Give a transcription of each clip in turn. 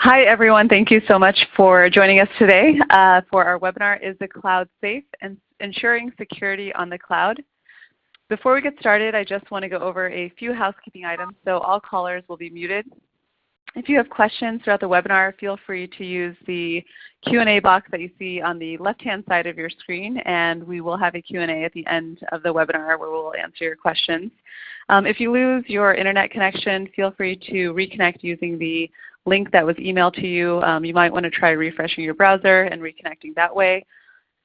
Hi, everyone. Thank you so much for joining us today for our webinar, Is the Cloud Safe? And Ensuring Security on the Cloud. Before we get started, I just want to go over a few housekeeping items. So all callers will be muted. If you have questions throughout the webinar, feel free to use the Q&A box that you see on the left-hand side of your screen, and we will have a Q&A at the end of the webinar where we'll answer your questions. If you lose your internet connection, feel free to reconnect using the link that was emailed to you. You might want to try refreshing your browser and reconnecting that way.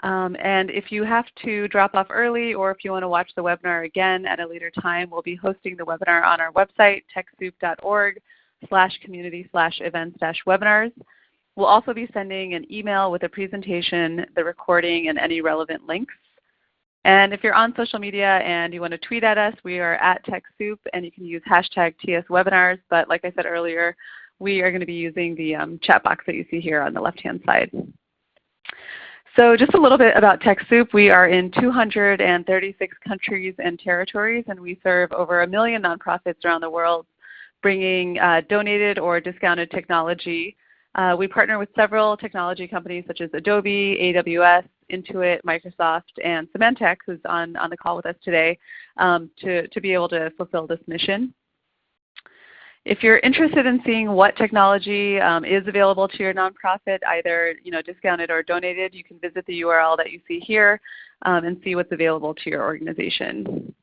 And if you have to drop off early, or if you want to watch the webinar again at a later time, we'll be hosting the webinar on our website, techsoup.org/community/events-webinars. We'll also be sending an email with a presentation, the recording, and any relevant links. And if you're on social media and you want to tweet at us, we are at TechSoup, and you can use hashtag TSWebinars. But like I said earlier, we are going to be using the chat box that you see here on the left-hand side. So just a little bit about TechSoup. We are in 236 countries and territories, and we serve over 1 million nonprofits around the world, bringing donated or discounted technology. We partner with several technology companies such as Adobe, AWS, Intuit, Microsoft, and Symantec, who's on the call with us today, to be able to fulfill this mission. If you're interested in seeing what technology is available to your nonprofit, either discounted or donated, you can visit the URL that you see here and see what's available to your organization.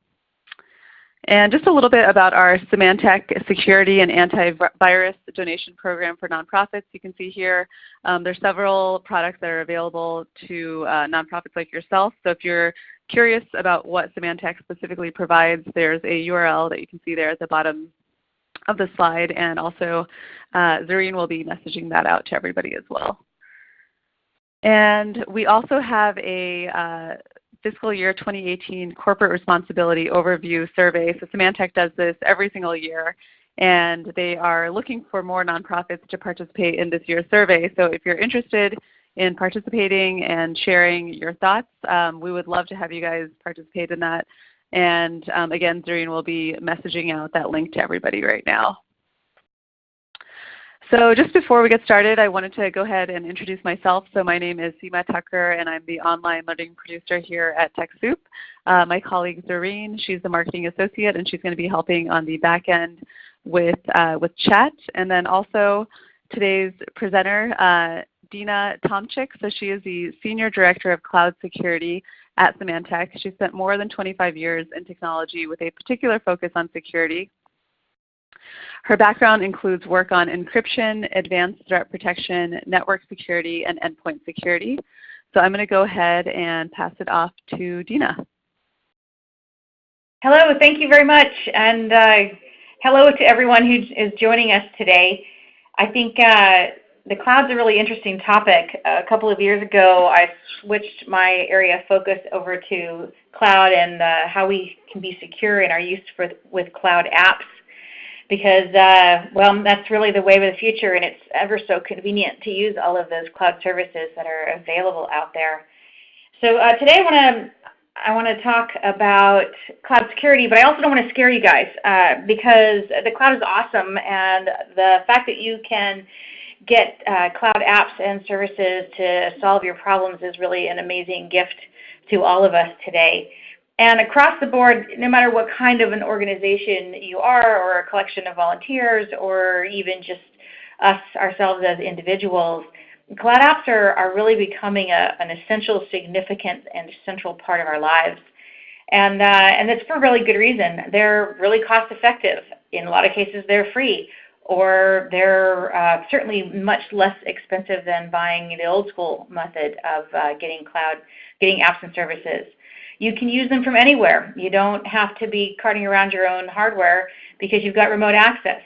And just a little bit about our Semantic Security and Antivirus Donation Program for nonprofits. You can see here there's several products that are available to nonprofits like yourself. So if you're curious about what Symantec specifically provides, there's a URL that you can see there at the bottom of the slide, and also Zareen will be messaging that out to everybody as well. And we also have a fiscal year 2018 corporate responsibility overview survey. So Symantec does this every single year, and they are looking for more nonprofits to participate in this year's survey. So if you're interested in participating and sharing your thoughts, we would love to have you guys participate in that. And again, Zareen will be messaging out that link to everybody right now. So just before we get started, I wanted to go ahead and introduce myself. So my name is Seema Tucker, and I'm the online learning producer here at TechSoup. My colleague Zareen, she's the marketing associate, and she's going to be helping on the back end with chat. And then also today's presenter, Dina Tomczyk. So she is the Senior Director of Cloud Security at Symantec. She spent more than 25 years in technology with a particular focus on security. Her background includes work on encryption, advanced threat protection, network security, and endpoint security. So I'm going to go ahead and pass it off to Dina. Hello, thank you very much, and hello to everyone who is joining us today. I think the cloud's a really interesting topic. A couple of years ago, I switched my area of focus over to cloud and how we can be secure in our use with cloud apps, because, well, that's really the wave of the future, and it's ever so convenient to use all of those cloud services that are available out there. So today I want to talk about cloud security, but I also don't want to scare you guys because the cloud is awesome, and the fact that you can get cloud apps and services to solve your problems is really an amazing gift to all of us today. And across the board, no matter what kind of an organization you are, or a collection of volunteers, or even just us ourselves as individuals, cloud apps are really becoming an essential, significant, and central part of our lives. And it's for really good reason. They're really cost effective. In a lot of cases, they're free, or they're certainly much less expensive than buying the old school method of getting apps and services. You can use them from anywhere. You don't have to be carting around your own hardware because you've got remote access.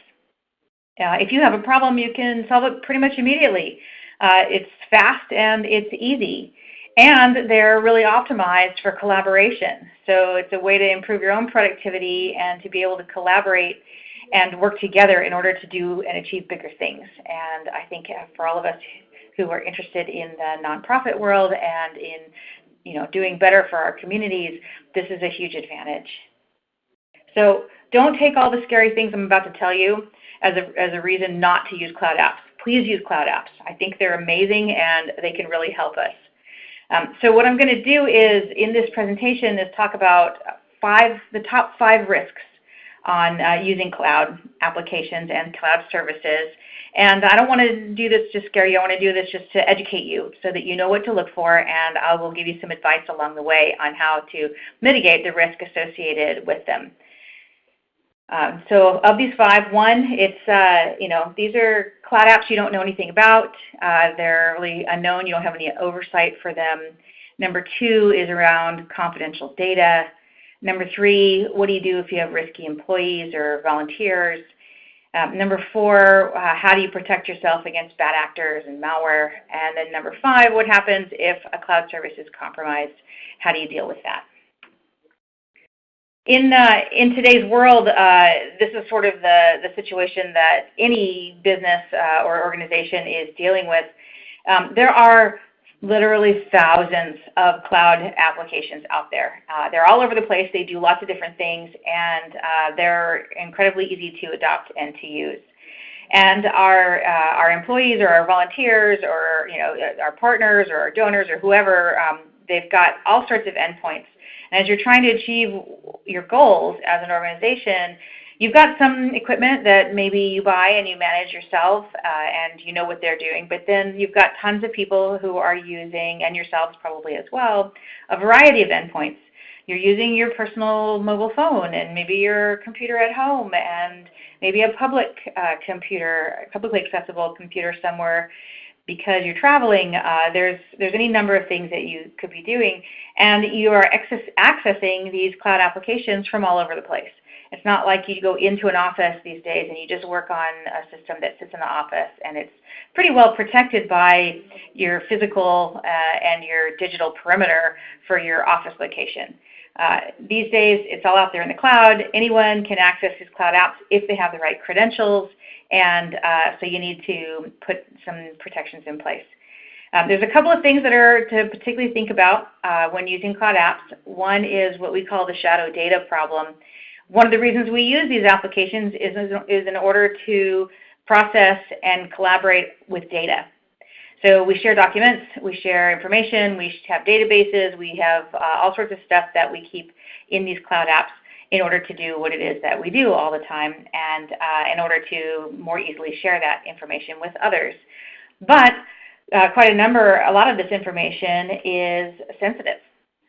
If you have a problem, you can solve it pretty much immediately. It's fast and it's easy. And they're really optimized for collaboration. So it's a way to improve your own productivity and to be able to collaborate and work together in order to do and achieve bigger things. And I think for all of us who are interested in the nonprofit world and in doing better for our communities, this is a huge advantage. So don't take all the scary things I'm about to tell you as a reason not to use cloud apps. please use cloud apps. I think they're amazing and they can really help us. So what I'm going to do is, in this presentation, is talk about the top 5 risks on using cloud applications and cloud services. And I don't want to do this to scare you. I want to do this just to educate you so that you know what to look for, and I will give you some advice along the way on how to mitigate the risk associated with them. So of these 5, one, it's, these are cloud apps you don't know anything about. They're really unknown. You don't have any oversight for them. Number 2 is around confidential data. Number 3, what do you do if you have risky employees or volunteers? Number 4, how do you protect yourself against bad actors and malware? And then number 5, what happens if a cloud service is compromised? How do you deal with that? In today's world, this is sort of the situation that any business or organization is dealing with. There are literally thousands of cloud applications out there. They're all over the place. They do lots of different things, and they're incredibly easy to adopt and to use. And our employees or our volunteers or our partners or our donors or whoever, they've got all sorts of endpoints. And as you're trying to achieve your goals as an organization, you've got some equipment that maybe you buy and you manage yourself, and you know what they're doing. But then you've got tons of people who are using, and yourselves probably as well, a variety of endpoints. You're using your personal mobile phone and maybe your computer at home and maybe a public computer, publicly accessible computer somewhere because you're traveling. There's any number of things that you could be doing, and you are accessing these cloud applications from all over the place. It's not like you go into an office these days and you just work on a system that sits in the office, and it's pretty well protected by your physical and your digital perimeter for your office location. These days, it's all out there in the cloud. Anyone can access these cloud apps if they have the right credentials, and so you need to put some protections in place. There's a couple of things that are to particularly think about when using cloud apps. One is what we call the shadow data problem. One of the reasons we use these applications is in order to process and collaborate with data. So we share documents, we share information, we have databases, we have all sorts of stuff that we keep in these cloud apps in order to do what it is that we do all the time, and in order to more easily share that information with others. But a lot of this information is sensitive.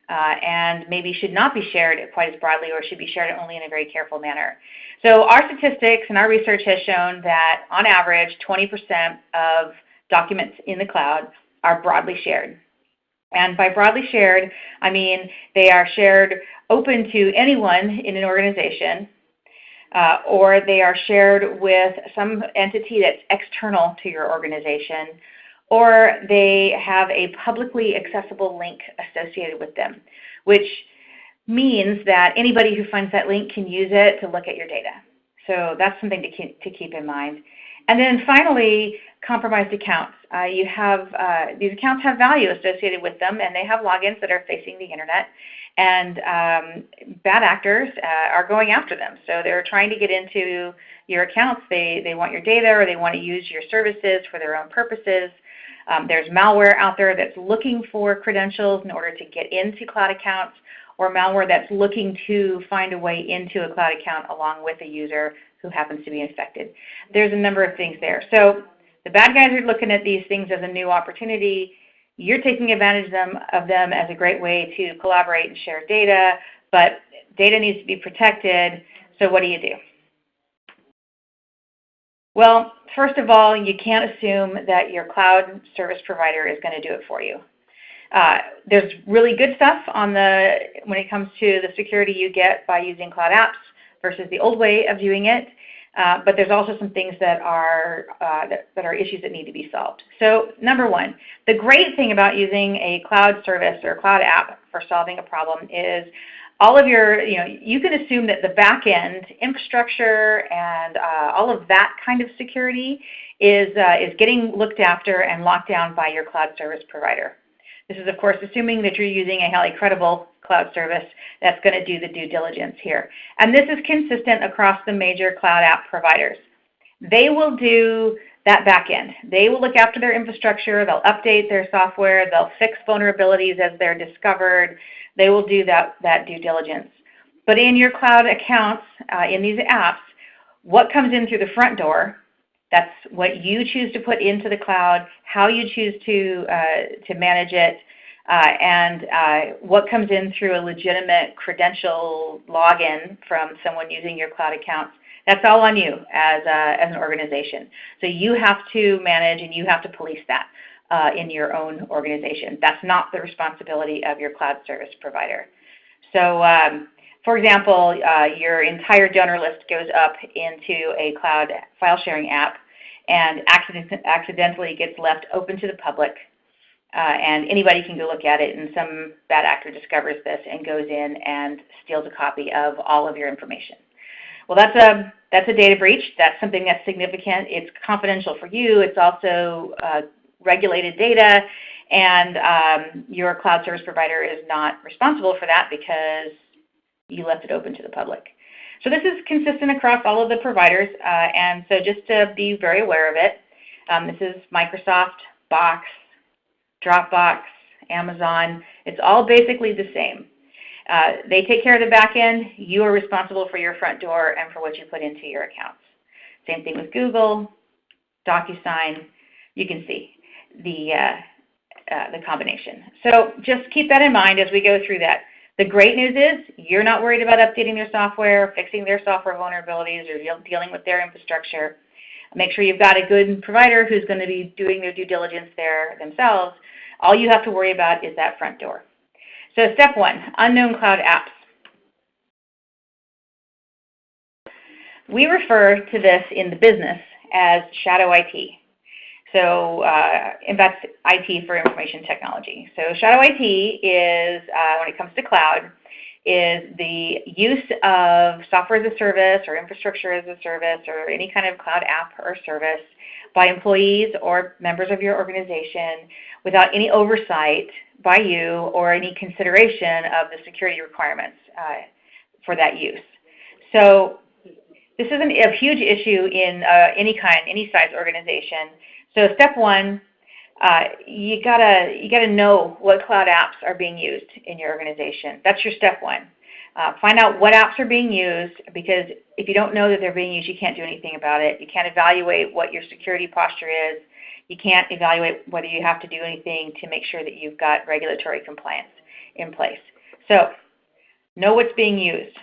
And maybe should not be shared quite as broadly, or should be shared only in a very careful manner. So our statistics and our research has shown that on average 20% of documents in the cloud are broadly shared. And by broadly shared, I mean they are shared open to anyone in an organization, or they are shared with some entity that's external to your organization, or they have a publicly accessible link associated with them, which means that anybody who finds that link can use it to look at your data. So that's something to keep in mind. And then finally, compromised accounts. These accounts have value associated with them, and they have logins that are facing the internet, and bad actors are going after them. So they're trying to get into your accounts. They want your data, or they want to use your services for their own purposes. There's malware out there that's looking for credentials in order to get into cloud accounts, or malware that's looking to find a way into a cloud account along with a user who happens to be infected. There's a number of things there. So the bad guys are looking at these things as a new opportunity. You're taking advantage of them as a great way to collaborate and share data, but data needs to be protected, so what do you do? Well, first of all, you can't assume that your cloud service provider is going to do it for you. There's really good stuff when it comes to the security you get by using cloud apps versus the old way of doing it, but there's also some things that are issues that need to be solved. So number one, the great thing about using a cloud service or cloud app for solving a problem is all of you can assume that the back end infrastructure and all of that kind of security is getting looked after and locked down by your cloud service provider. This is, of course, assuming that you're using a highly credible cloud service that's going to do the due diligence here. And this is consistent across the major cloud app providers. They will do that back end. They will look after their infrastructure, they'll update their software, they'll fix vulnerabilities as they're discovered, they will do that due diligence. But in your cloud accounts, in these apps, what comes in through the front door, that's what you choose to put into the cloud, how you choose to manage it, and what comes in through a legitimate credential login from someone using your cloud accounts. That's all on you as an organization. So you have to manage and you have to police that in your own organization. That's not the responsibility of your cloud service provider. So for example, your entire donor list goes up into a cloud file sharing app and accidentally gets left open to the public. And anybody can go look at it, and some bad actor discovers this and goes in and steals a copy of all of your information. Well, that's a data breach. That's something that's significant. It's confidential for you. It's also regulated data, and your cloud service provider is not responsible for that because you left it open to the public. So this is consistent across all of the providers, and so just to be very aware of it, this is Microsoft, Box, Dropbox, Amazon. It's all basically the same. They take care of the back end. You are responsible for your front door and for what you put into your accounts. Same thing with Google, DocuSign. You can see the combination. So just keep that in mind as we go through that. The great news is you're not worried about updating their software, fixing their software vulnerabilities, or dealing with their infrastructure. Make sure you've got a good provider who's going to be doing their due diligence there themselves. All you have to worry about is that front door. So step one, unknown cloud apps. We refer to this in the business as shadow IT. So that's IT for information technology. So shadow IT is, when it comes to cloud, is the use of software as a service or infrastructure as a service or any kind of cloud app or service by employees or members of your organization without any oversight by you or any consideration of the security requirements for that use. So this is a huge issue in any size organization. So step one, you gotta know what cloud apps are being used in your organization. That's your step one. Find out what apps are being used, because if you don't know that they're being used, you can't do anything about it. You can't evaluate what your security posture is. You can't evaluate whether you have to do anything to make sure that you've got regulatory compliance in place. So know what's being used.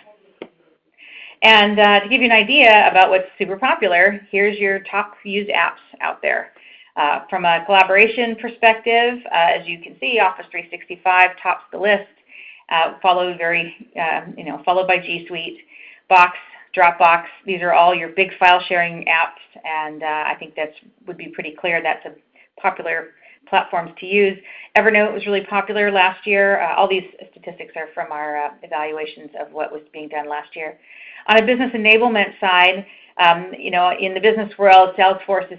And to give you an idea about what's super popular, here's your top used apps out there. From a collaboration perspective, as you can see, Office 365 tops the list, followed by G Suite, Box, Dropbox. These are all your big file sharing apps, and I think that would be pretty clear that's a popular platforms to use. Evernote was really popular last year. All these statistics are from our evaluations of what was being done last year. On a business enablement side, in the business world, Salesforce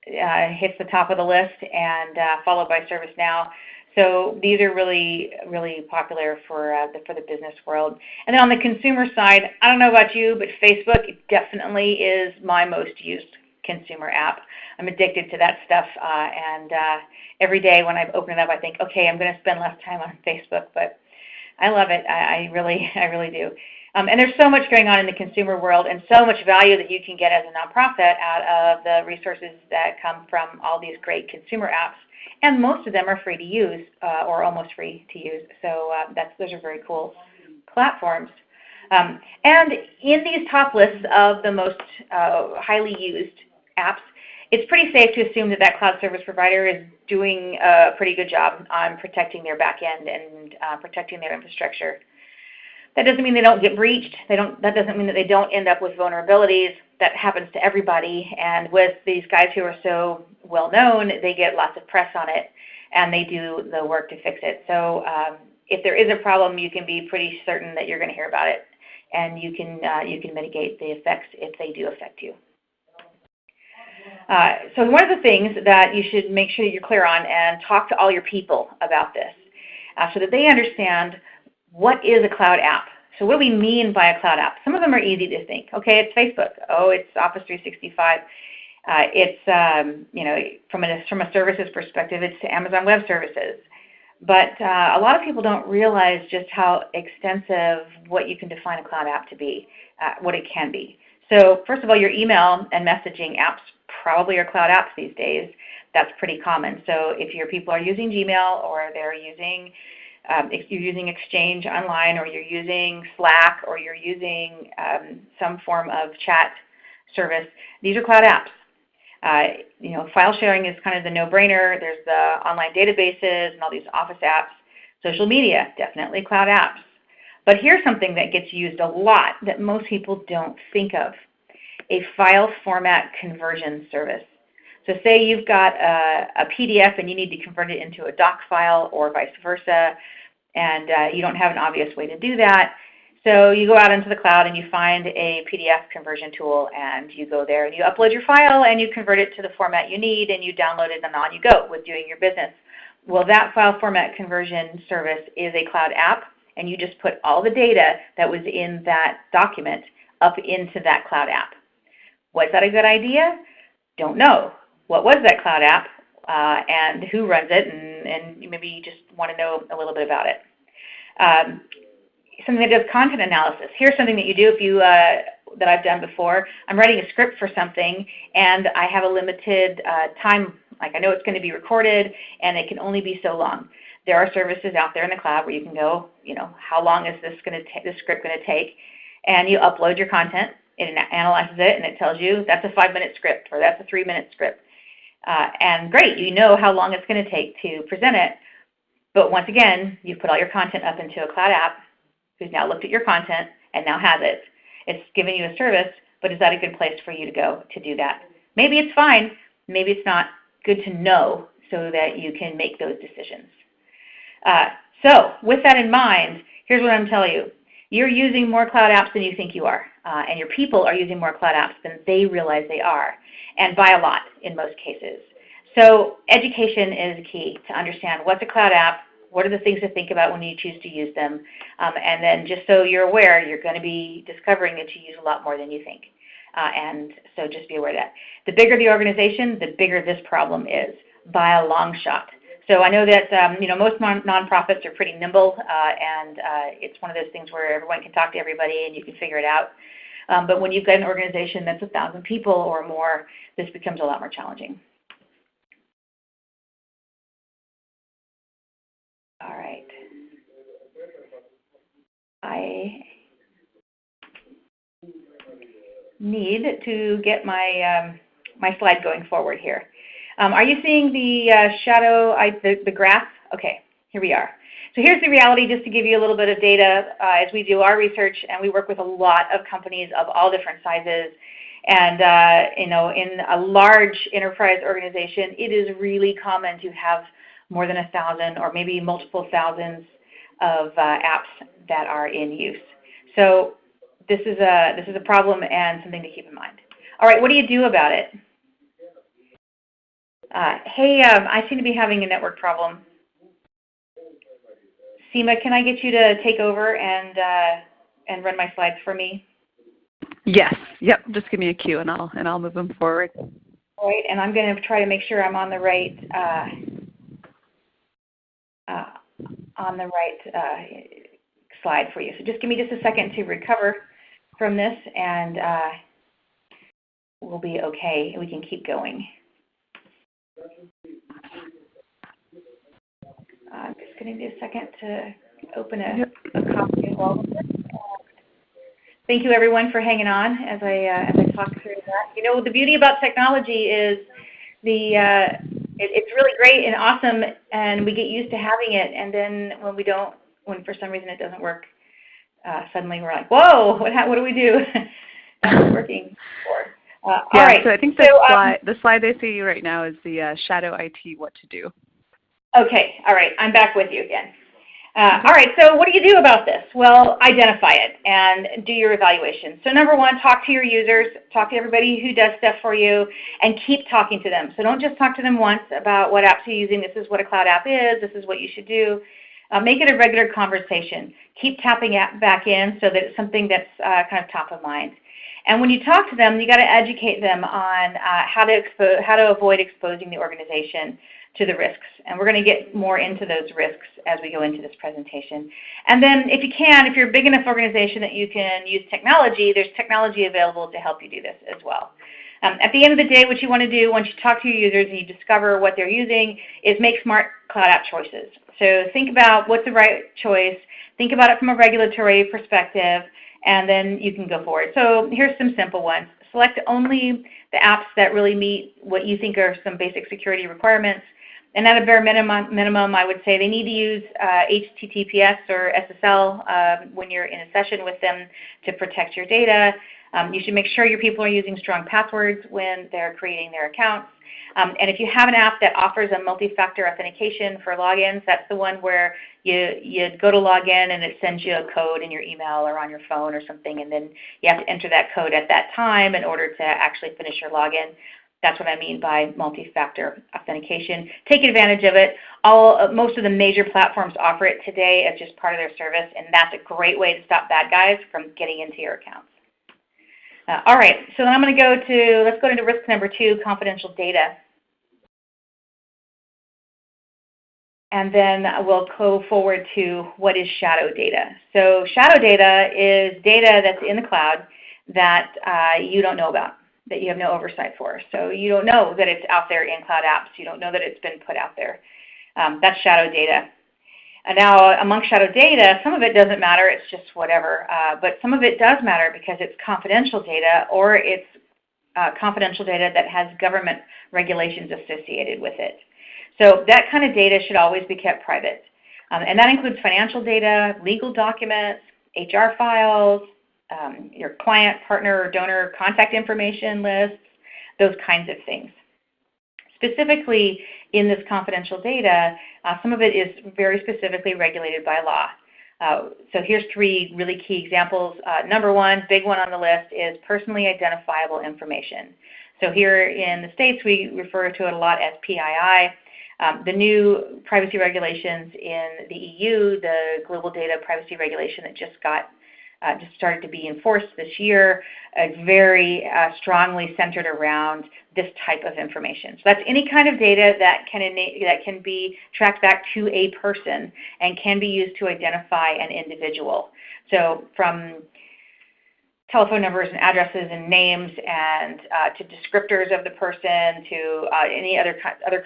hits the top of the list, and followed by ServiceNow. So these are really, really popular for the business world. And then on the consumer side, I don't know about you, but Facebook definitely is my most used consumer app. I'm addicted to that stuff, and every day when I open it up, I think, okay, I'm going to spend less time on Facebook, but I love it. I really do. And there's so much going on in the consumer world and so much value that you can get as a nonprofit out of the resources that come from all these great consumer apps. And most of them are free to use or almost free to use. So those are very cool platforms. And in these top lists of the most highly used apps, it's pretty safe to assume that that cloud service provider is doing a pretty good job on protecting their back end and protecting their infrastructure. That doesn't mean they don't get breached. That doesn't mean that they don't end up with vulnerabilities. That happens to everybody. And with these guys who are so well known, they get lots of press on it, and they do the work to fix it. So if there is a problem, you can be pretty certain that you're going to hear about it, and you can mitigate the effects if they do affect you. So one of the things that you should make sure that you're clear on and talk to all your people about this so that they understand what is a cloud app. So what do we mean by a cloud app? Some of them are easy to think. Okay, it's Facebook. Oh, it's Office 365. It's from a services perspective, it's Amazon Web Services. But a lot of people don't realize just how extensive what you can define a cloud app to be, what it can be. So first of all, your email and messaging apps probably are cloud apps these days. That's pretty common. So if your people are using Gmail, or they're using, if you're using Exchange Online, or you're using Slack, or you're using some form of chat service, these are cloud apps. File sharing is kind of the no-brainer. There's the online databases and all these Office apps. Social media, definitely cloud apps. But here's something that gets used a lot that most people don't think of: a file format conversion service. So say you've got a PDF and you need to convert it into a doc file, or vice versa, and you don't have an obvious way to do that. So you go out into the cloud and you find a PDF conversion tool, and you go there and you upload your file and you convert it to the format you need, and you download it, and on you go with doing your business. Well, that file format conversion service is a cloud app, and you just put all the data that was in that document up into that cloud app. Was that a good idea? Don't know. What was that cloud app, and who runs it, and maybe you just want to know a little bit about it. Something that does content analysis. Here's something that you do that I've done before. I'm writing a script for something, and I have a limited time. Like, I know it's going to be recorded, and it can only be so long. There are services out there in the cloud where you can go, how long is this script going to take? And you upload your content, it analyzes it, and it tells you that's a 5-minute script, or that's a 3-minute script. And great, you know how long it's going to take to present it. But once again, you've put all your content up into a cloud app, who's now looked at your content and now has it. It's giving you a service, but is that a good place for you to go to do that? Maybe it's fine, maybe it's not. Good to know so that you can make those decisions. So with that in mind, here's what I'm telling you. You're using more cloud apps than you think you are, and your people are using more cloud apps than they realize they are, and by a lot in most cases. So education is key to understand what's a cloud app, what are the things to think about when you choose to use them, and then just so you're aware, you're going to be discovering that you use a lot more than you think. And so just be aware of that. The bigger the organization, the bigger this problem is, by a long shot. So I know that most nonprofits are pretty nimble, and it's one of those things where everyone can talk to everybody and you can figure it out. But when you've got an organization that's 1,000 people or more, this becomes a lot more challenging. All right. I need to get my my slide going forward here. Are you seeing the shadow, the graph? Okay, here we are. So here's the reality, just to give you a little bit of data as we do our research, and we work with a lot of companies of all different sizes. And in a large enterprise organization, it is really common to have more than 1,000 or maybe multiple thousands of apps that are in use. So this is a problem and something to keep in mind. All right, what do you do about it? Hey, I seem to be having a network problem. Seema, can I get you to take over and run my slides for me? Yes. Yep. Just give me a cue, and I'll move them forward. All right, and I'm going to try to make sure I'm on the right slide for you. So just give me just a second to recover from this, and we'll be okay. We can keep going. I'm just going to need a second to open a copy of all of this. Thank you, everyone, for hanging on as I talk through that. The beauty about technology is it's really great and awesome, and we get used to having it. And then when for some reason it doesn't work, suddenly we're like, whoa, what do we do? That's not working for. All right. So I think the slide they see right now is the Shadow IT What to Do. Okay. All right. I'm back with you again. All right. So what do you do about this? Well, identify it and do your evaluation. So number one, talk to your users, talk to everybody who does stuff for you, and keep talking to them. So don't just talk to them once about what apps you're using. This is what a cloud app is. This is what you should do. Make it a regular conversation. Keep tapping back in so that it's something that's kind of top of mind. And when you talk to them, you got to educate them on how to avoid exposing the organization to the risks. And we're going to get more into those risks as we go into this presentation. And then if you can, if you're a big enough organization that you can use technology, there's technology available to help you do this as well. At the end of the day, what you want to do once you talk to your users and you discover what they're using is make smart cloud app choices. So think about what's the right choice. Think about it from a regulatory perspective, and then you can go forward. So here's some simple ones. Select only the apps that really meet what you think are some basic security requirements. And at a bare minimum, I would say they need to use HTTPS or SSL when you're in a session with them to protect your data. You should make sure your people are using strong passwords when they're creating their accounts. And if you have an app that offers a multi-factor authentication for logins, that's the one where you go to log in and it sends you a code in your email or on your phone or something, and then you have to enter that code at that time in order to actually finish your login. That's what I mean by multi-factor authentication. Take advantage of it. Most of the major platforms offer it today as just part of their service, and that's a great way to stop bad guys from getting into your accounts. All right, so then I'm going to let's go into risk number 2, confidential data. And then we'll go forward to what is shadow data. So shadow data is data that's in the cloud that you don't know about, that you have no oversight for. So you don't know that it's out there in cloud apps. You don't know that it's been put out there. That's shadow data. And now among shadow data, some of it doesn't matter, it's just whatever. But some of it does matter because it's confidential data, or it's confidential data that has government regulations associated with it. So that kind of data should always be kept private. And that includes financial data, legal documents, HR files, your client, partner, or donor contact information lists, those kinds of things. Specifically in this confidential data, some of it is very specifically regulated by law. So here's 3 really key examples. Number 1, big one on the list, is personally identifiable information. So here in the States, we refer to it a lot as PII. The new privacy regulations in the EU, the Global Data Privacy Regulation that just started to be enforced this year, very strongly centered around this type of information. So that's any kind of data that can be tracked back to a person and can be used to identify an individual. So from telephone numbers and addresses and names and to descriptors of the person to any other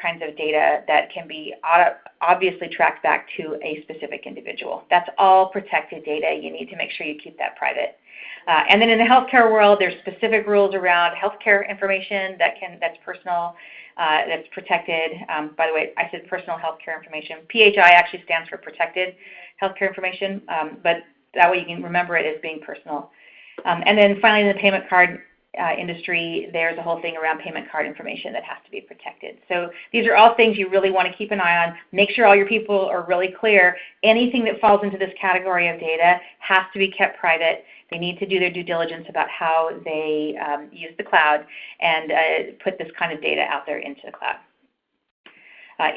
kinds of data that can be obviously tracked back to a specific individual. That's all protected data. You need to make sure you keep that private. And then in the healthcare world, there's specific rules around healthcare information that's personal, that's protected. By the way, I said personal healthcare information. PHI actually stands for protected healthcare information, but that way you can remember it as being personal. And then finally, in the payment card industry, there's a whole thing around payment card information that has to be protected. So these are all things you really want to keep an eye on. Make sure all your people are really clear. Anything that falls into this category of data has to be kept private. They need to do their due diligence about how they use the cloud and put this kind of data out there into the cloud.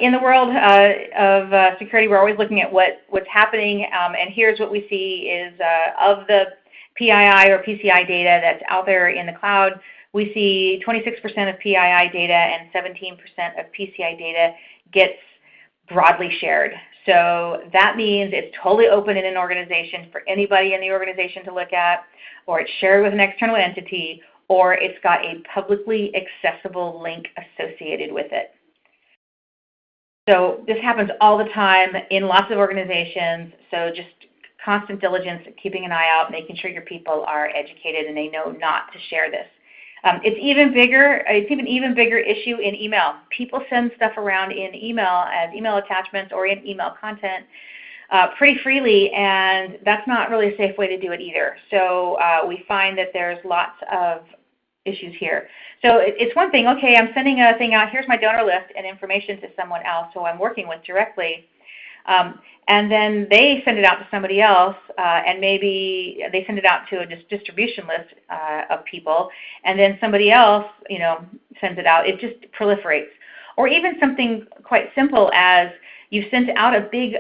In the world of security, we're always looking at what's happening, and here's what we see is of the PII or PCI data that's out there in the cloud, we see 26% of PII data and 17% of PCI data gets broadly shared. So that means it's totally open in an organization for anybody in the organization to look at, or it's shared with an external entity, or it's got a publicly accessible link associated with it. So this happens all the time in lots of organizations, so just constant diligence, keeping an eye out, making sure your people are educated and they know not to share this. It's an even bigger issue in email. People send stuff around in email as email attachments or in email content pretty freely, and that's not really a safe way to do it either. So we find that there's lots of issues here. So it's one thing, okay, I'm sending a thing out, here's my donor list and information to someone else who I'm working with directly. And then they send it out to somebody else, and maybe they send it out to a distribution list of people, and then somebody else, sends it out. It just proliferates. Or even something quite simple as you've sent out a big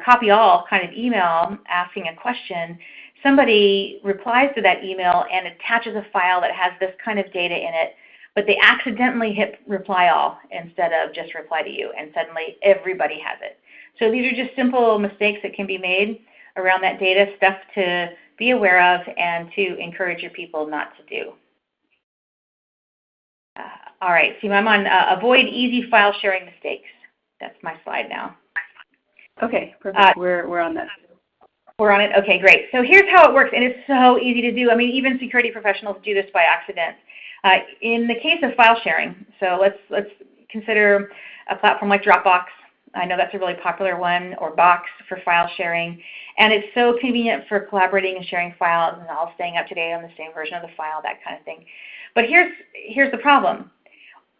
copy all kind of email asking a question. somebody replies to that email and attaches a file that has this kind of data in it, but they accidentally hit reply all instead of just reply to you, and suddenly everybody has it. So these are just simple mistakes that can be made around that data, stuff to be aware of and to encourage your people not to do. All right, so I'm on avoid easy file sharing mistakes. That's my slide now. Okay, perfect. We're on that. We're on it? Okay, great. So here's how it works, and it's so easy to do. I mean, even security professionals do this by accident. In the case of file sharing, so let's consider a platform like Dropbox. I know that's a really popular one, or Box for file sharing. And it's so convenient for collaborating and sharing files and all staying up to date on the same version of the file, that kind of thing. But here's the problem.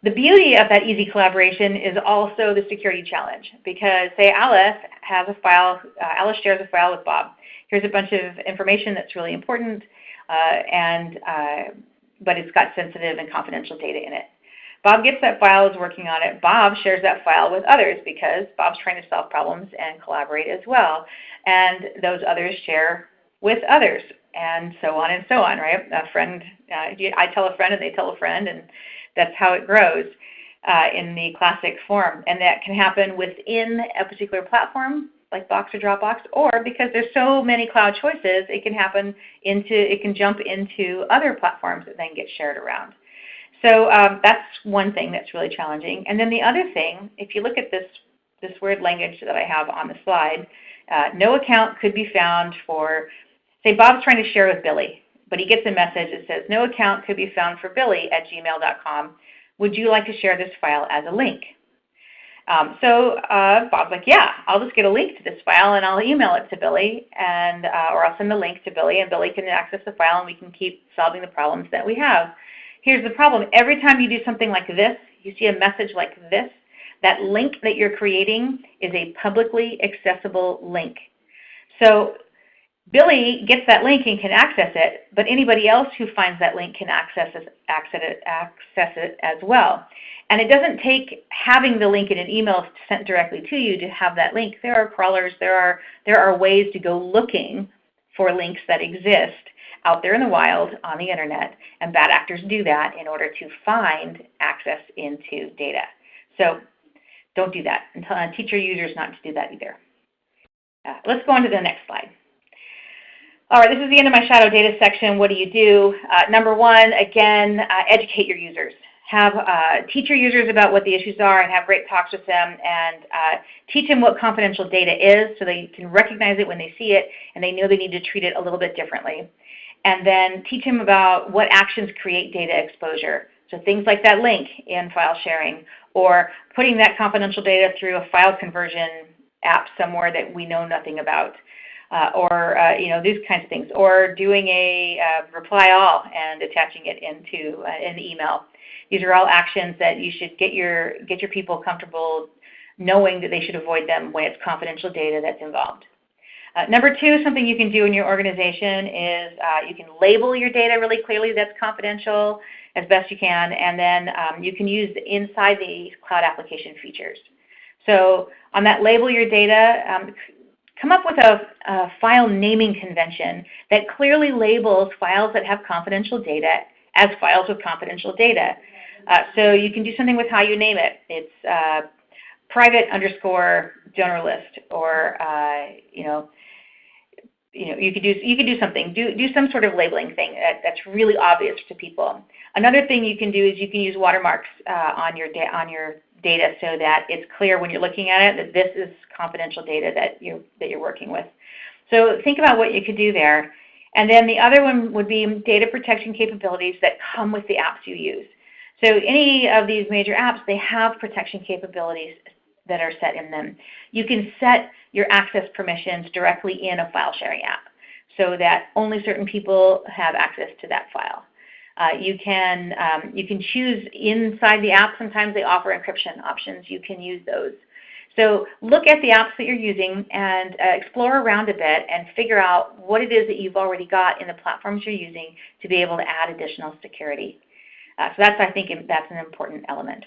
The beauty of that easy collaboration is also the security challenge, because say Alice has a file, Alice shares a file with Bob. Here's a bunch of information that's really important, but it's got sensitive and confidential data in it. Bob gets that file, is working on it. Bob shares that file with others because Bob's trying to solve problems and collaborate as well. And those others share with others, and so on, right? A friend, I tell a friend and they tell a friend, and that's how it grows in the classic form. And that can happen within a particular platform, like Box or Dropbox, or because there's so many cloud choices, it can jump into other platforms that then get shared around. So that's one thing that's really challenging. And then the other thing, if you look at this weird language that I have on the slide, no account could be found for, say Bob's trying to share with Billy, but he gets a message that says, no account could be found for Billy at gmail.com. Would you like to share this file as a link? Bob's like, yeah, I'll just get a link to this file and I'll email it to Billy, and or I'll send the link to Billy, and Billy can access the file and we can keep solving the problems that we have. Here's the problem. Every time you do something like this, you see a message like this, that link that you're creating is a publicly accessible link. So Billy gets that link and can access it, but anybody else who finds that link can access it as well. And it doesn't take having the link in an email sent directly to you to have that link. There are crawlers, there are ways to go looking for links that exist out there in the wild on the internet, and bad actors do that in order to find access into data. So don't do that. Teach your users not to do that either. Let's go on to the next slide. All right, this is the end of my shadow data section. What do you do? Number one, again, educate your users. Teach your users about what the issues are and have great talks with them, and teach them what confidential data is so they can recognize it when they see it and they know they need to treat it a little bit differently. And then teach them about what actions create data exposure. So things like that link in file sharing, or putting that confidential data through a file conversion app somewhere that we know nothing about, these kinds of things, or doing a reply all and attaching it into an email. These are all actions that you should get your people comfortable knowing that they should avoid them when it's confidential data that's involved. Number two, something you can do in your organization is you can label your data really clearly that's confidential as best you can, and then you can use inside the cloud application features. So on that label your data, come up with a file naming convention that clearly labels files that have confidential data as files with confidential data. So you can do something with how you name it. It's private _ donor list, or you could do something. Do some sort of labeling thing that's really obvious to people. Another thing you can do is you can use watermarks on your data so that it's clear when you're looking at it that this is confidential data that you're working with. So think about what you could do there. And then the other one would be data protection capabilities that come with the apps you use. So any of these major apps, they have protection capabilities that are set in them. You can set your access permissions directly in a file sharing app so that only certain people have access to that file. You can choose inside the app. Sometimes they offer encryption options. You can use those. So look at the apps that you're using and explore around a bit and figure out what it is that you've already got in the platforms you're using to be able to add additional security. So I think that's an important element.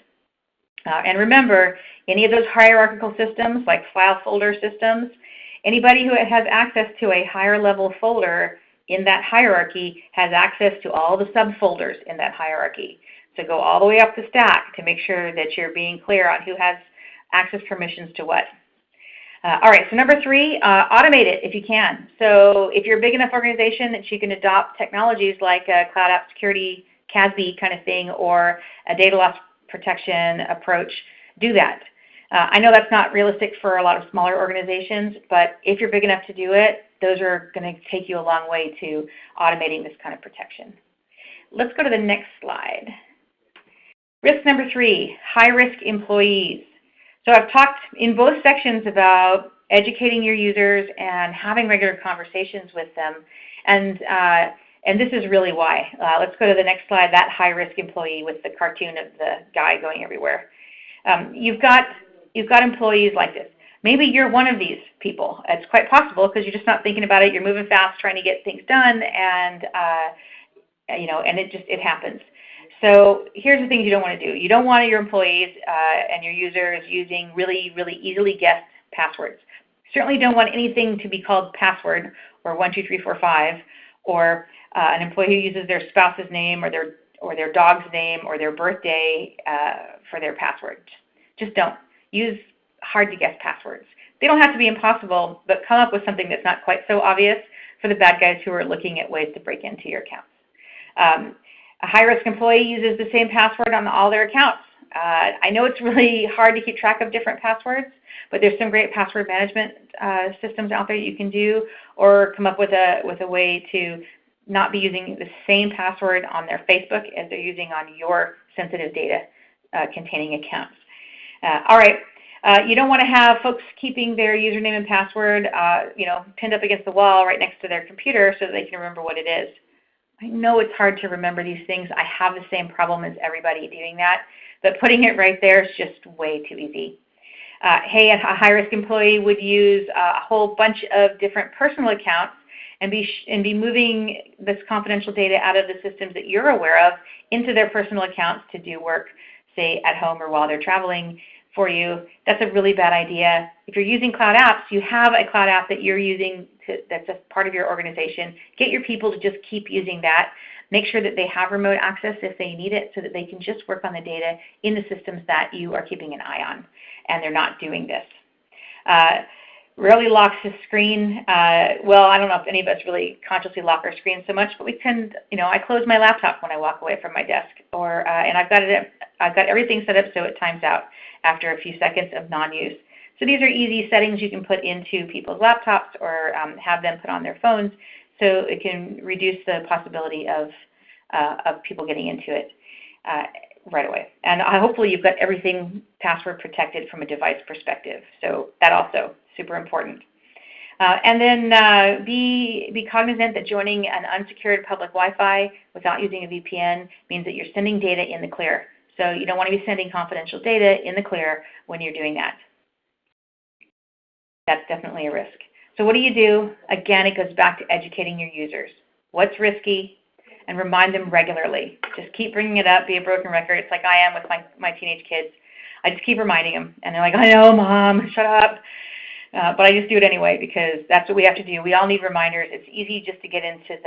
And remember, any of those hierarchical systems like file folder systems, anybody who has access to a higher level folder in that hierarchy has access to all the subfolders in that hierarchy. So go all the way up the stack to make sure that you're being clear on who has access permissions to what. All right, so number 3, automate it if you can. So if you're a big enough organization that you can adopt technologies like a Cloud App Security, CASB kind of thing, or a data loss protection approach, do that. I know that's not realistic for a lot of smaller organizations, but if you're big enough to do it, those are going to take you a long way to automating this kind of protection. Let's go to the next slide. Risk number 3, high-risk employees. So I've talked in both sections about educating your users and having regular conversations with them, and this is really why. Let's go to the next slide, that high-risk employee with the cartoon of the guy going everywhere. You've got employees like this. Maybe you're one of these people. It's quite possible because you're just not thinking about it. You're moving fast, trying to get things done, and and it happens. So here's the things you don't want to do. You don't want your employees and your users using really, really easily guessed passwords. Certainly don't want anything to be called password or 12345, or an employee who uses their spouse's name or their dog's name or their birthday for their password. Just don't. Use hard to guess passwords. They don't have to be impossible, but come up with something that's not quite so obvious for the bad guys who are looking at ways to break into your accounts. A high-risk employee uses the same password on all their accounts. I know it's really hard to keep track of different passwords, but there's some great password management systems out there you can do, or come up with a way to not be using the same password on their Facebook as they're using on your sensitive data containing accounts. All right, you don't want to have folks keeping their username and password pinned up against the wall right next to their computer so that they can remember what it is. I know it's hard to remember these things. I have the same problem as everybody doing that, but putting it right there is just way too easy. Hey, a high-risk employee would use a whole bunch of different personal accounts and be moving this confidential data out of the systems that you're aware of into their personal accounts to do work, say at home or while they're traveling for you. That's a really bad idea. If you're using cloud apps, you have a cloud app that you're using that's a part of your organization. Get your people to just keep using that. Make sure that they have remote access if they need it so that they can just work on the data in the systems that you are keeping an eye on, and they're not doing this. Rarely locks his screen. Well, I don't know if any of us really consciously lock our screen so much, but we tend, I close my laptop when I walk away from my desk, and I've got everything set up so it times out after a few seconds of non-use. So these are easy settings you can put into people's laptops or have them put on their phones, so it can reduce the possibility of people getting into it right away. And hopefully you've got everything password protected from a device perspective. So that also super important. And then be cognizant that joining an unsecured public Wi-Fi without using a VPN means that you're sending data in the clear. So you don't want to be sending confidential data in the clear when you're doing that. That's definitely a risk. So what do you do? Again, it goes back to educating your users. What's risky? And remind them regularly. Just keep bringing it up, be a broken record. It's like I am with my teenage kids. I just keep reminding them. And they're like, I know, Mom, shut up. But I just do it anyway because that's what we have to do. We all need reminders. It's easy just to get into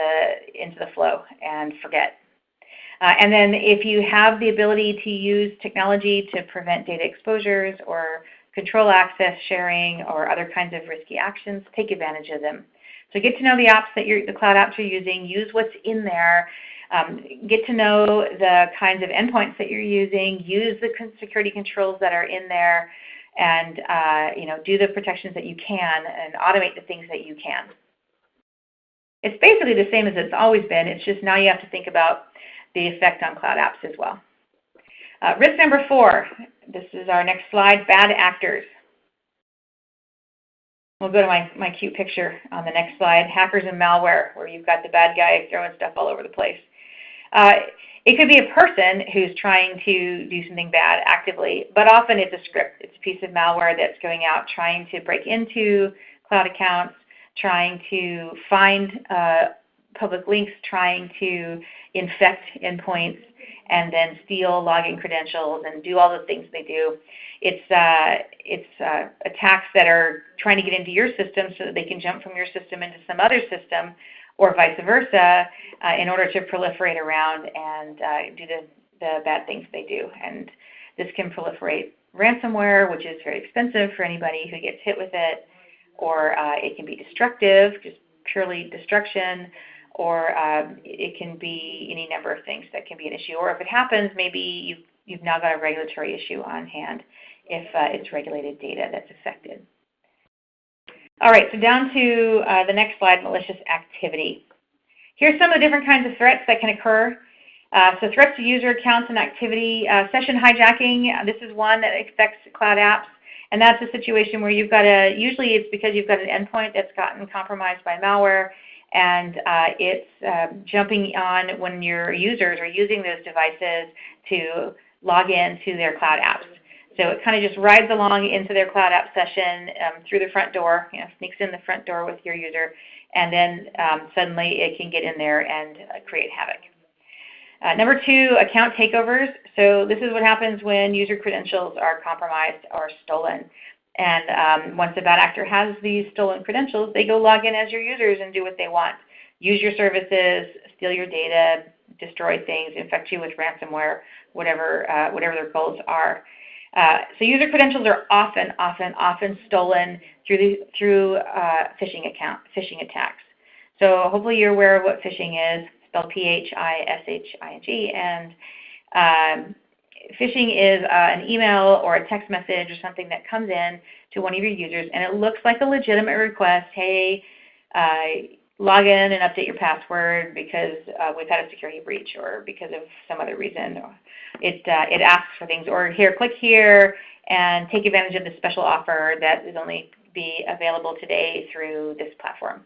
the flow and forget. And then if you have the ability to use technology to prevent data exposures or control access sharing or other kinds of risky actions, take advantage of them. So get to know the apps that the cloud apps you're using, use what's in there, get to know the kinds of endpoints that you're using, use the security controls that are in there, and do the protections that you can and automate the things that you can. It's basically the same as it's always been. It's just now you have to think about the effect on cloud apps as well. Risk number 4, this is our next slide, bad actors. We'll go to my cute picture on the next slide, hackers and malware, where you've got the bad guy throwing stuff all over the place. It could be a person who's trying to do something bad actively, but often it's a script. It's a piece of malware that's going out trying to break into cloud accounts, trying to find public links, trying to infect endpoints, and then steal login credentials and do all the things they do. It's attacks that are trying to get into your system so that they can jump from your system into some other system, or vice versa, in order to proliferate around and do the bad things they do. And this can proliferate ransomware, which is very expensive for anybody who gets hit with it, or it can be destructive, just purely destruction, or it can be any number of things that can be an issue. Or if it happens, maybe you've now got a regulatory issue on hand if it's regulated data that's affected. All right, so down to the next slide, malicious activity. Here's some of the different kinds of threats that can occur. So threats to user accounts and activity. Session hijacking, this is one that affects cloud apps. And that's a situation where you've got usually it's because you've got an endpoint that's gotten compromised by malware, and it's jumping on when your users are using those devices to log in to their cloud apps. So it kind of just rides along into their cloud app session through the front door, sneaks in the front door with your user, and then suddenly it can get in there and create havoc. Number 2, account takeovers. So this is what happens when user credentials are compromised or stolen. And once a bad actor has these stolen credentials, they go log in as your users and do what they want. Use your services, steal your data, destroy things, infect you with ransomware, whatever their goals are. So user credentials are often stolen through phishing attacks. So hopefully you're aware of what phishing is, spelled P-H-I-S-H-I-N-G, and phishing is an email or a text message or something that comes in to one of your users, and it looks like a legitimate request. Hey, log in and update your password because we've had a security breach or because of some other reason. It asks for things, or here, click here and take advantage of this special offer that is only be available today through this platform.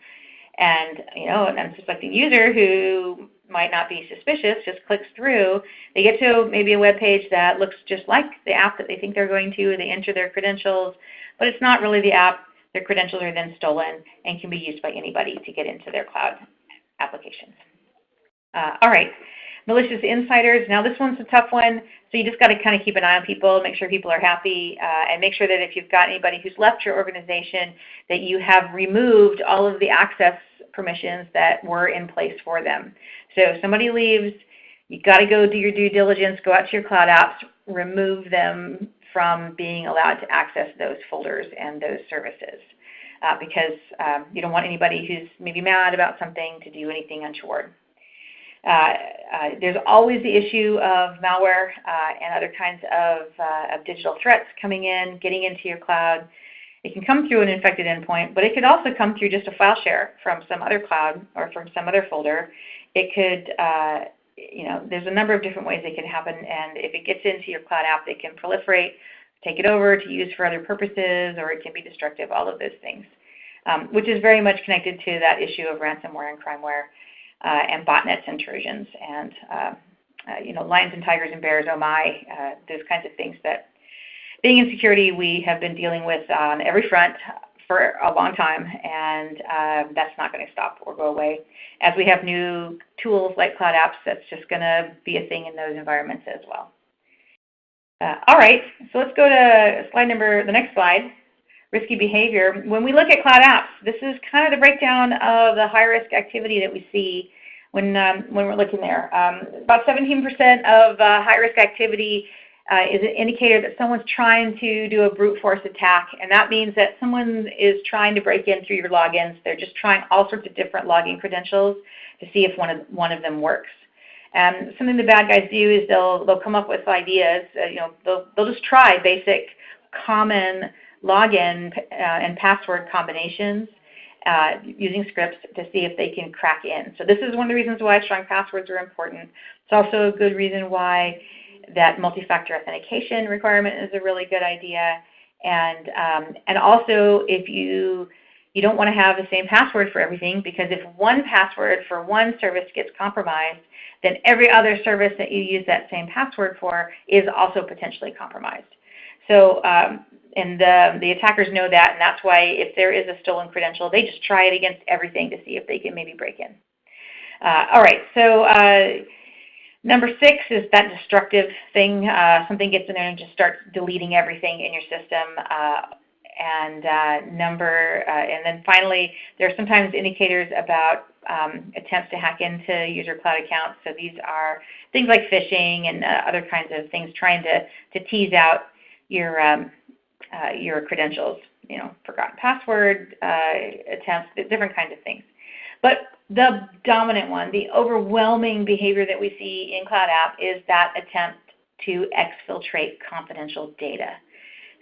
And an unsuspecting user who might not be suspicious just clicks through. They get to maybe a web page that looks just like the app that they think they're going to. They enter their credentials, but it's not really the app. Their credentials are then stolen and can be used by anybody to get into their cloud applications. All right, malicious insiders. Now this one's a tough one, so you just got to kind of keep an eye on people, make sure people are happy, and make sure that if you've got anybody who's left your organization, that you have removed all of the access permissions that were in place for them. So if somebody leaves, you got to go do your due diligence, go out to your cloud apps, remove them from being allowed to access those folders and those services, because you don't want anybody who's maybe mad about something to do anything untoward. There's always the issue of malware and other kinds of digital threats coming in, getting into your cloud. It can come through an infected endpoint, but it could also come through just a file share from some other cloud or from some other folder. It could, there's a number of different ways it can happen, and if it gets into your cloud app, it can proliferate, take it over to use for other purposes, or it can be destructive, all of those things, which is very much connected to that issue of ransomware and crimeware and botnets and Trojans and, lions and tigers and bears, oh my, those kinds of things that being in security, we have been dealing with on every front for a long time, and that's not going to stop or go away. As we have new tools like cloud apps, that's just going to be a thing in those environments as well. All right, so let's go to the next slide, risky behavior. When we look at cloud apps, this is kind of the breakdown of the high-risk activity that we see when we're looking there. About 17% of high-risk activity is an indicator that someone's trying to do a brute force attack, and that means that someone is trying to break in through your logins. They're just trying all sorts of different login credentials to see if one of them works. And something the bad guys do is they'll come up with ideas. They'll just try basic, common login and password combinations using scripts to see if they can crack in. So this is one of the reasons why strong passwords are important. It's also a good reason why that multi-factor authentication requirement is a really good idea. And also if you don't want to have the same password for everything, because if one password for one service gets compromised, then every other service that you use that same password for is also potentially compromised. So, and the attackers know that, and that's why if there is a stolen credential, they just try it against everything to see if they can maybe break in. All right, so number 6 is that destructive thing. Something gets in there and just starts deleting everything in your system. and and then finally, there are sometimes indicators about attempts to hack into user cloud accounts. So these are things like phishing and other kinds of things trying to tease out your credentials, forgotten password attempts, different kinds of things. But the dominant one, the overwhelming behavior that we see in Cloud App is that attempt to exfiltrate confidential data.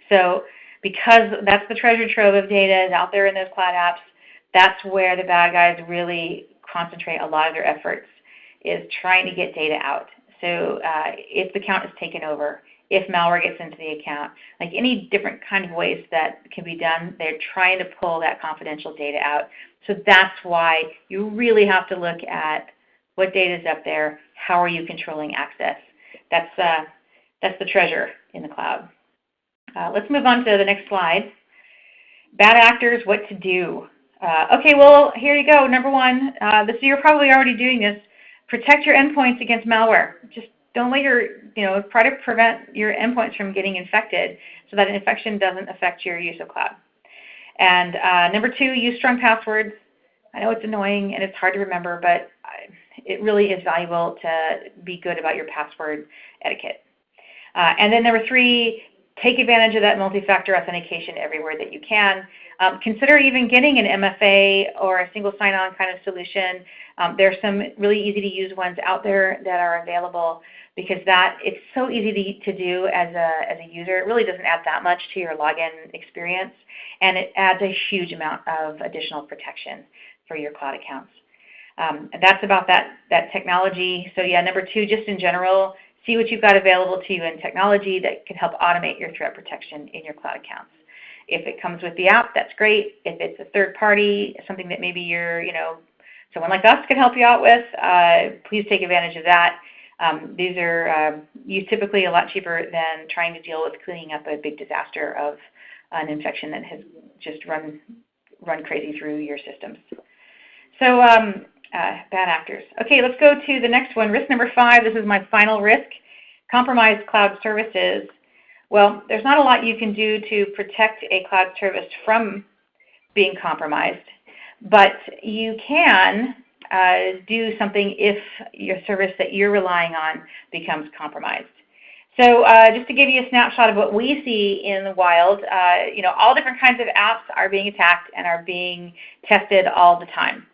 So because that's the treasure trove of data is out there in those Cloud Apps, that's where the bad guys really concentrate a lot of their efforts, is trying to get data out. So if the account is taken over, if malware gets into the account, like any different kind of ways that can be done, they're trying to pull that confidential data out. So that's why you really have to look at what data is up there, how are you controlling access. That's the treasure in the cloud. Let's move on to the next slide. Bad actors, what to do. Okay, well, here you go. Number one, you're probably already doing this. Protect your endpoints against malware. Just don't let try to prevent your endpoints from getting infected so that an infection doesn't affect your use of cloud. And number two, use strong passwords. I know it's annoying and it's hard to remember, but it really is valuable to be good about your password etiquette. And then number three, take advantage of that multi-factor authentication everywhere that you can. Consider even getting an MFA or a single sign-on kind of solution. There's some really easy to use ones out there that are available, because it's so easy to do as a user. It really doesn't add that much to your login experience, and it adds a huge amount of additional protection for your cloud accounts. That's about that technology. So yeah, number two, just in general, see what you've got available to you in technology that can help automate your threat protection in your cloud accounts. If it comes with the app, that's great. If it's a third party, something that maybe someone like us can help you out with, please take advantage of that. These are typically a lot cheaper than trying to deal with cleaning up a big disaster of an infection that has just run crazy through your systems. So bad actors. Okay, let's go to the next one. Risk number 5. This is my final risk. Compromised cloud services. Well, there's not a lot you can do to protect a cloud service from being compromised, but you can do something if your service that you're relying on becomes compromised. So just to give you a snapshot of what we see in the wild, all different kinds of apps are being attacked and are being tested all the time.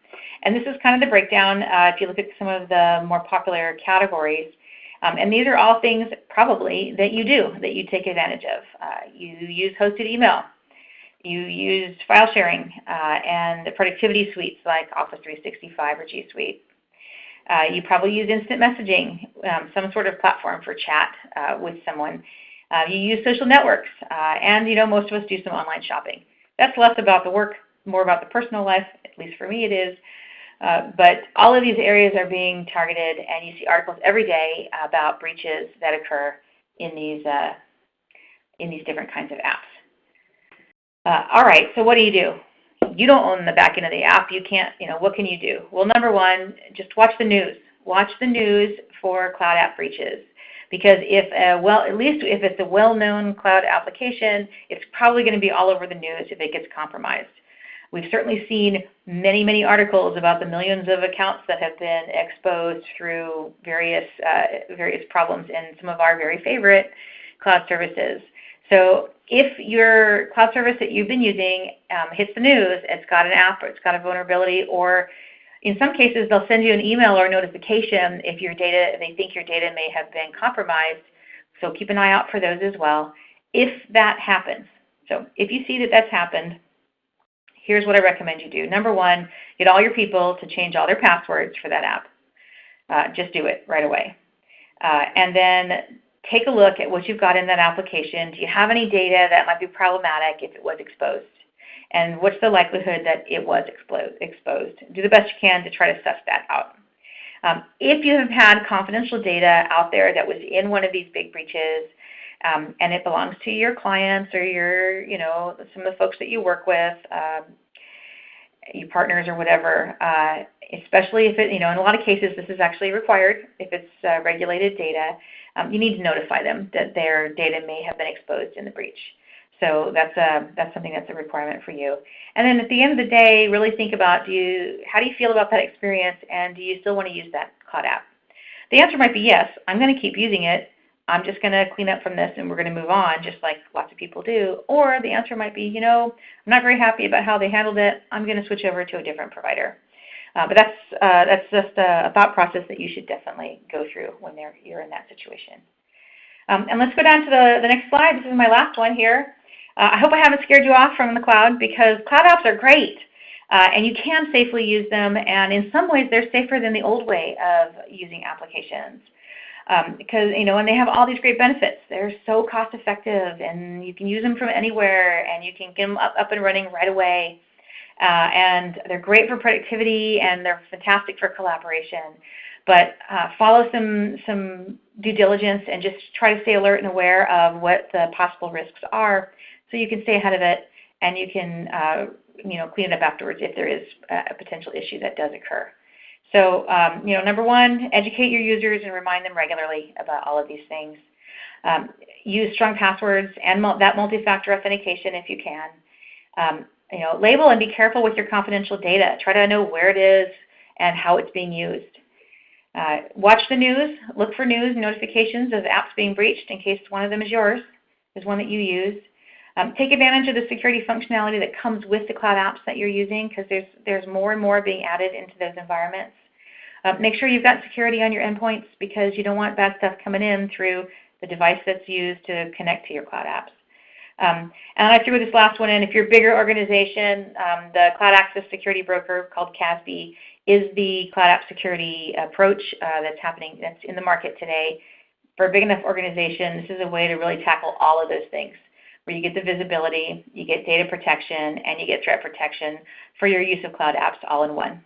And this is kind of the breakdown if you look at some of the more popular categories. And these are all things probably that you do, that you take advantage of. You use hosted email. You use file sharing and the productivity suites like Office 365 or G Suite. You probably use instant messaging, some sort of platform for chat with someone. You use social networks, and most of us do some online shopping. That's less about the work, more about the personal life, at least for me it is. But all of these areas are being targeted, and you see articles every day about breaches that occur in these different kinds of apps. All right, so what do? You don't own the back end of the app. You can't, what can you do? Well, number one, just watch the news. Watch the news for cloud app breaches. Because at least if it's a well-known cloud application, it's probably going to be all over the news if it gets compromised. We've certainly seen many, many articles about the millions of accounts that have been exposed through various problems in some of our very favorite cloud services. So if your cloud service that you've been using hits the news, it's got an app or it's got a vulnerability, or in some cases they'll send you an email or a notification if they think your data may have been compromised. So keep an eye out for those as well if that happens. So if you see that that's happened, here's what I recommend you do. Number one, get all your people to change all their passwords for that app. Just do it right away. And then take a look at what you've got in that application. Do you have any data that might be problematic if it was exposed? And what's the likelihood that it was exposed? Do the best you can to try to suss that out. If you have had confidential data out there that was in one of these big breaches, and it belongs to your clients or some of the folks that you work with, your partners or whatever, especially if in a lot of cases this is actually required if it's regulated data, you need to notify them that their data may have been exposed in the breach. So that's something that's a requirement for you. And then at the end of the day, really think about how do you feel about that experience, and do you still want to use that cloud app? The answer might be yes, I'm going to keep using it. I'm just going to clean up from this and we're going to move on, just like lots of people do. Or the answer might be, I'm not very happy about how they handled it. I'm going to switch over to a different provider. But that's just a thought process that you should definitely go through when you're in that situation. And let's go down to the next slide. This is my last one here. I hope I haven't scared you off from the cloud, because cloud apps are great. And you can safely use them, and in some ways they're safer than the old way of using applications. Because, and they have all these great benefits. They're so cost effective, and you can use them from anywhere, and you can get them up and running right away. And they're great for productivity, and they're fantastic for collaboration. But follow some due diligence and just try to stay alert and aware of what the possible risks are, so you can stay ahead of it, and you can clean it up afterwards if there is a potential issue that does occur. So, number one, educate your users and remind them regularly about all of these things. Use strong passwords and that multi-factor authentication if you can. Label and be careful with your confidential data. Try to know where it is and how it's being used. Watch the news. Look for news notifications of apps being breached in case one of them is yours, is one that you use. Take advantage of the security functionality that comes with the cloud apps that you're using, because there's more and more being added into those environments. Make sure you've got security on your endpoints, because you don't want bad stuff coming in through the device that's used to connect to your cloud apps. And I threw this last one in. If you're a bigger organization, the Cloud Access Security Broker called CASB is the cloud app security approach that's in the market today. For a big enough organization, this is a way to really tackle all of those things, where you get the visibility, you get data protection, and you get threat protection for your use of cloud apps all in one.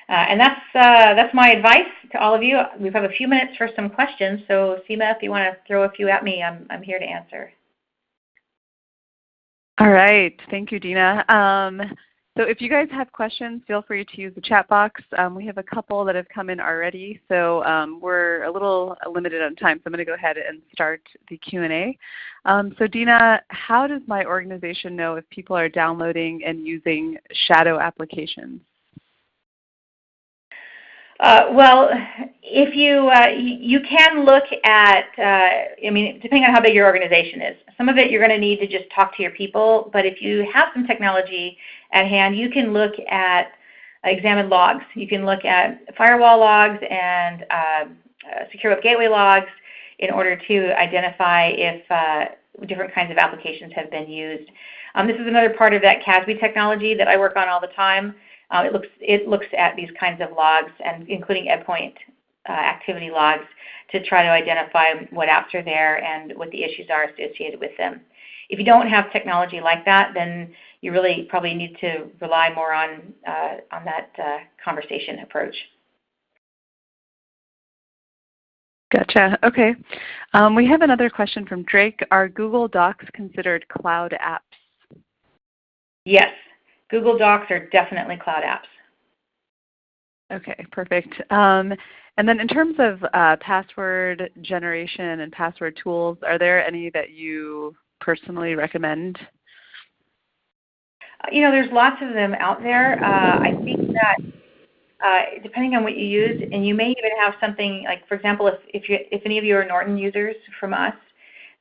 And that's my advice to all of you. We have a few minutes for some questions, so Seema, if you want to throw a few at me, I'm here to answer. All right, thank you, Dina. So if you guys have questions, feel free to use the chat box. We have a couple that have come in already, so we're a little limited on time, so I'm going to go ahead and start the Q&A. So Dina, how does my organization know if people are downloading and using shadow applications? Well, if you can look at, depending on how big your organization is. Some of it you're going to need to just talk to your people, but if you have some technology at hand, you can look at examine logs. You can look at firewall logs and secure web gateway logs in order to identify if different kinds of applications have been used. This is another part of that CASB technology that I work on all the time. It looks at these kinds of logs, and including endpoint activity logs, to try to identify what apps are there and what the issues are associated with them. If you don't have technology like that, then you really probably need to rely more on that conversation approach. Gotcha. Okay. We have another question from Drake. Are Google Docs considered cloud apps? Yes. Google Docs are definitely cloud apps. Okay, perfect. And then in terms of password generation and password tools, are there any that you personally recommend? There's lots of them out there. I think that depending on what you use, and you may even have something like, for example, if any of you are Norton users from us,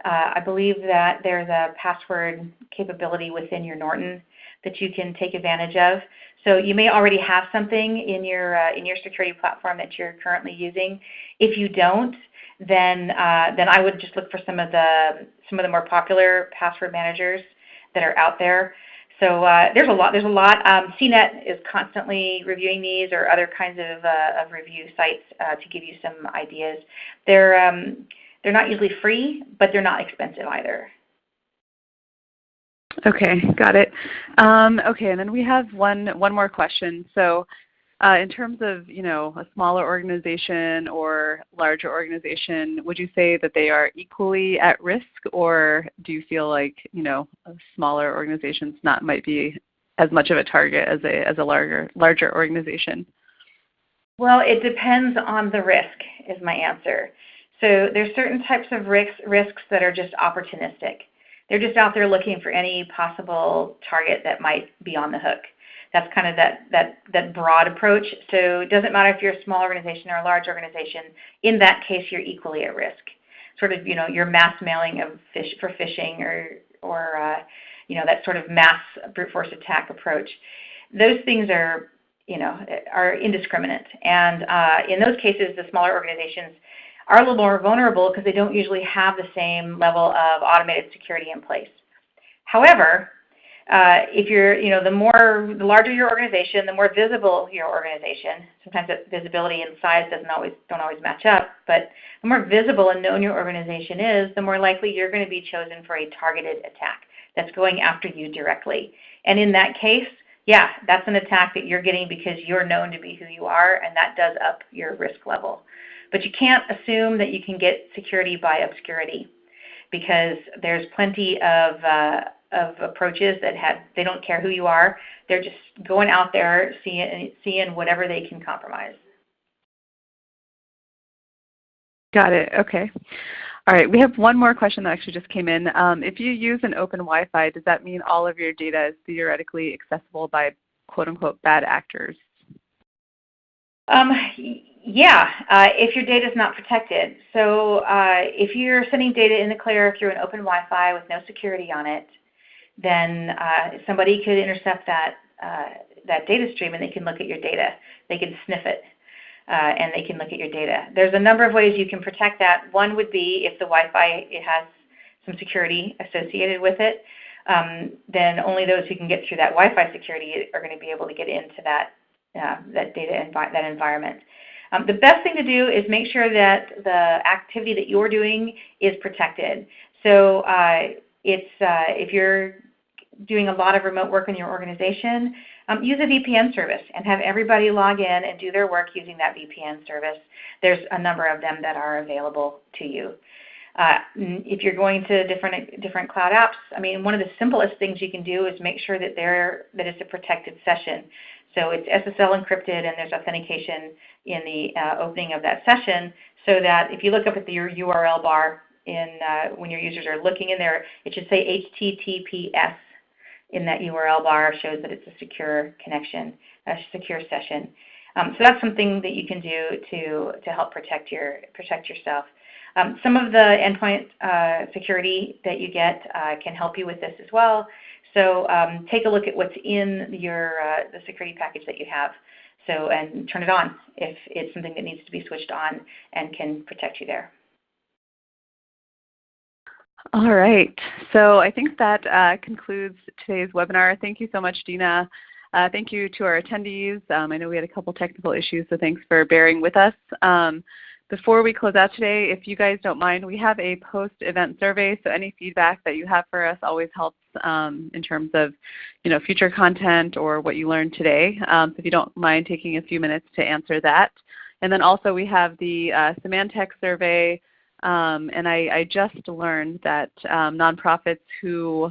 I believe that there's a password capability within your Norton that you can take advantage of. So you may already have something in your security platform that you're currently using. If you don't, then I would just look for some of the more popular password managers that are out there. So there's a lot. CNET is constantly reviewing these, or other kinds of review sites to give you some ideas. They're not usually free, but they're not expensive either. Okay, got it. Okay, and then we have one more question. So in terms of a smaller organization or larger organization, would you say that they are equally at risk, or do you feel like smaller organizations might be as much of a target as a larger organization? Well, it depends on the risk is my answer. So there's certain types of risks that are just opportunistic. They're just out there looking for any possible target that might be on the hook. That's kind of that broad approach. So it doesn't matter if you're a small organization or a large organization. In that case, you're equally at risk. Sort of, your mass mailing of for phishing or that sort of mass brute force attack approach. Those things are indiscriminate. And in those cases, the smaller organizations are a little more vulnerable because they don't usually have the same level of automated security in place. However, if you're, the larger your organization, the more visible your organization. Sometimes that visibility and size don't always match up, but the more visible and known your organization is, the more likely you're going to be chosen for a targeted attack that's going after you directly. And in that case, yeah, that's an attack that you're getting because you're known to be who you are, and that does up your risk level. But you can't assume that you can get security by obscurity, because there's plenty of approaches that they don't care who you are. They're just going out there seeing whatever they can compromise. Got it. Okay. All right. We have one more question that actually just came in. If you use an open Wi-Fi, does that mean all of your data is theoretically accessible by quote-unquote bad actors? Yeah, if your data is not protected. So if you're sending data in the clear through an open Wi-Fi with no security on it, then somebody could intercept that data stream, and they can look at your data. They can sniff it, and they can look at your data. There's a number of ways you can protect that. One would be if the Wi-Fi has some security associated with it, then only those who can get through that Wi-Fi security are going to be able to get into that that environment. The best thing to do is make sure that the activity that you're doing is protected. So if you're doing a lot of remote work in your organization, use a VPN service and have everybody log in and do their work using that VPN service. There's a number of them that are available to you. If you're going to different cloud apps, one of the simplest things you can do is make sure that it's a protected session. So it's SSL encrypted, and there's authentication in the opening of that session, so that if you look up at your URL bar when your users are looking in there, it should say HTTPS in that URL bar. Shows that it's a secure connection, a secure session. So that's something that you can do to help protect yourself. Some of the endpoint security that you get can help you with this as well. So take a look at what's in the security package that you have, and turn it on if it's something that needs to be switched on and can protect you there. All right. So I think that concludes today's webinar. Thank you so much, Dina. Thank you to our attendees. I know we had a couple technical issues, so thanks for bearing with us. Before we close out today, if you guys don't mind, we have a post-event survey, so any feedback that you have for us always helps in terms of future content or what you learned today. So if you don't mind taking a few minutes to answer that. And then also we have the Semantic Survey, and I just learned that nonprofits who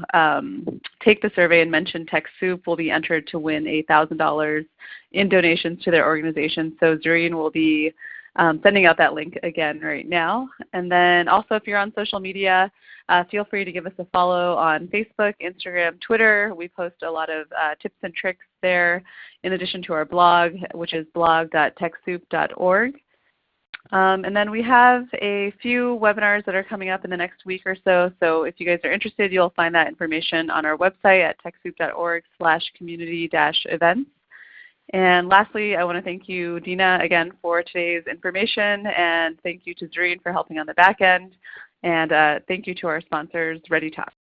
take the survey and mention Techsoup will be entered to win $1,000 in donations to their organization. So Zureen will be sending out that link again right now. And then also if you're on social media, feel free to give us a follow on Facebook, Instagram, Twitter. We post a lot of tips and tricks there in addition to our blog, which is blog.techsoup.org. And then we have a few webinars that are coming up in the next week or so. So if you guys are interested, you'll find that information on our website at techsoup.org/community-events. And lastly, I want to thank you, Dina, again for today's information, and thank you to Zureen for helping on the back end, and thank you to our sponsors, ReadyTalk.